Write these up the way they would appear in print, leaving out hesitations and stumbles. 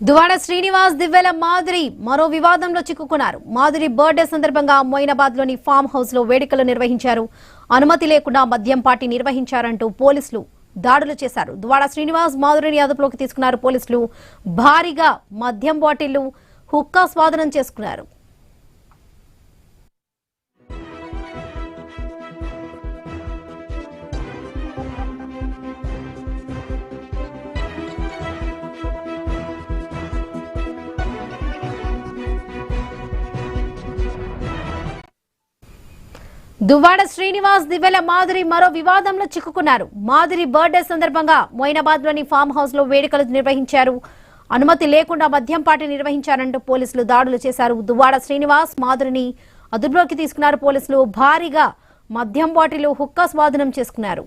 దువాడ శ్రీనివాస్ దివ్వెల మాధురి మరో వివాదంలో చిక్కుకున్నారు. మాధురి బర్త్డే సందర్భంగా మొయినాబాద్ లోని ఫామ్ హౌస్ లో వేడుకలు నిర్వహించారు. అనుమతి లేకుండా మద్యం పార్టీ నిర్వహించారంటూ పోలీసులు దాడులు చేశారు. దువాడ శ్రీనివాస్ మాధురిని అదుపులోకి తీసుకున్నారు పోలీసులు. భారీగా మద్యం బాటిళ్లు, హుక్కా స్వాధీనం చేసుకున్నారు. దువ్వాడ శ్రీనివాస్ దివ్వెల మాధురి మరో వివాదంలో చిక్కుకున్నారు. మాధురి బర్త్డే సందర్భంగా మొయినాబాద్ లోని ఫామ్ హౌస్ లో వేడుకలు నిర్వహించారు. అనుమతి లేకుండా మద్యం పార్టీ నిర్వహించారంటూ పోలీసులు దాడులు చేశారు. దువ్వాడ శ్రీనివాస్ మాధురిని అదుపులోకి తీసుకున్నారు పోలీసులు. భారీగా మద్యం బాటిల్, హుక్కా స్వాధీనం చేసుకున్నారు.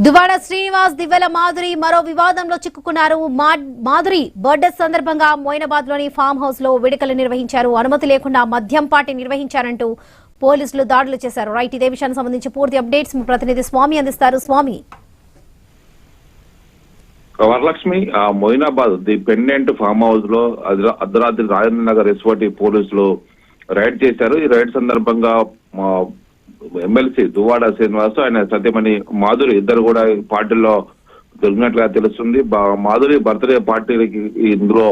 దువ్వాడ శ్రీనివాస్ దివ్వెల మాధురి మరో వివాదంలో చిక్కుకున్నారు. మాధురి బర్త్డే సందర్భంగా మొయినాబాద్ లోని ఫామ్ హౌస్ లో వేడుకలు నిర్వహించారు. అనుమతి లేకుండా మద్యం పార్టీ నిర్వహించారంటూ పోలీసులు దాడులు చేశారు. రైట్, ఇదే విషయానికి సంబంధించి పూర్తి అప్డేట్స్ మా ప్రతినిధి స్వామి అందిస్తారు. Swami. Varalakshmi, Moinabad the pendant farm house లో అర్ధరాత్రి రాజేంద్ర నగర్ ఎస్ఓటి పోలీసులు రైడ్ చేశారు. ఈ రైడ్ సందర్భంగా ఎమ్మెల్సీ దువ్వాడ శ్రీనివాస్, ఆయన సత్యమణి మాధురి ఇద్దరు కూడా పార్టీలో దొరికినట్లుగా తెలుస్తుంది. మాధురి బర్త్డే పార్టీలకి ఇందులో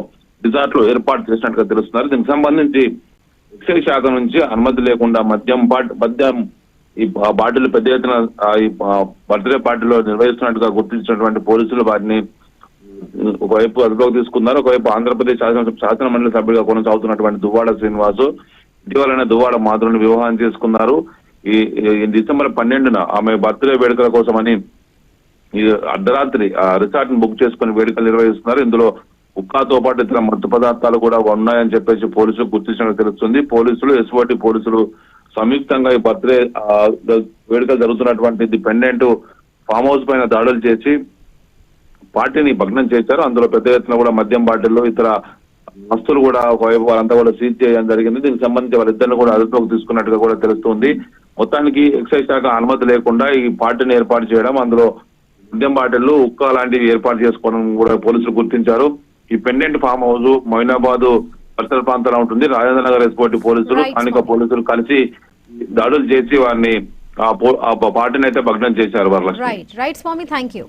రిసార్ట్ లో ఏర్పాటు చేసినట్టుగా తెలుస్తున్నారు. దీనికి సంబంధించి ఎక్సైజ్ శాఖ నుంచి అనుమతి లేకుండా మద్యం ఈ బాటిల్ పెద్ద ఎత్తున ఈ బర్త్డే పార్టీలో నిర్వహిస్తున్నట్టుగా గుర్తించినటువంటి పోలీసులు వారిని ఒకవైపు అదుపులోకి తీసుకున్నారు. ఒకవైపు ఆంధ్రప్రదేశ్ శాసన మండలి సభ్యుడిగా కొనసాగుతున్నటువంటి దువ్వాడ శ్రీనివాస్ ఇటీవలనే దువ్వాడ మాధురిని వివాహం చేసుకున్నారు. ఈ డిసెంబర్ 12న ఆమె బర్త్డే వేడుకల కోసమని ఈ అర్ధరాత్రి రిసార్ట్ ని బుక్ చేసుకుని వేడుకలు నిర్వహిస్తున్నారు. ఇందులో ఉక్కాతో పాటు ఇతర మత్తు పదార్థాలు కూడా ఉన్నాయని చెప్పేసి పోలీసులు గుర్తించినట్టు తెలుస్తుంది. పోలీసులు, ఎస్ఓటి పోలీసులు సంయుక్తంగా ఈ బర్త్డే వేడుకలు జరుగుతున్నటువంటి ది పెండెంట్ ఫామ్ హౌస్ పైన దాడులు చేసి పార్టీని భగ్నం చేశారు. అందులో పెద్ద ఎత్తున కూడా మద్యం బాటిల్లో ఇతర వస్తువులు కూడా ఒకవైపు వారంతా కూడా సీజ్ చేయడం జరిగింది. దీనికి సంబంధించి వారిద్దరిని కూడా అదుపులోకి తీసుకున్నట్టుగా కూడా తెలుస్తుంది. మొత్తానికి ఎక్సైజ్ శాఖ అనుమతి లేకుండా ఈ పార్టీని ఏర్పాటు చేయడం, అందులో మద్యం బాటిళ్లు, ఉక్కా లాంటివి ఏర్పాటు చేసుకోవడం కూడా పోలీసులు గుర్తించారు. ఈ పెండెంట్ ఫామ్ హౌస్ మొయినాబాద్ పరిసర ప్రాంతాల్లో ఉంటుంది. రాజేంద్ర నగర్ ఎస్పోర్ట్ పోలీసులు, స్థానిక పోలీసులు కలిసి దాడులు చేసి వారిని ఆ పార్టీని అయితే భగ్నం చేశారు. వరలక్ష్మి. రైట్ స్వామి, థ్యాంక్ యూ.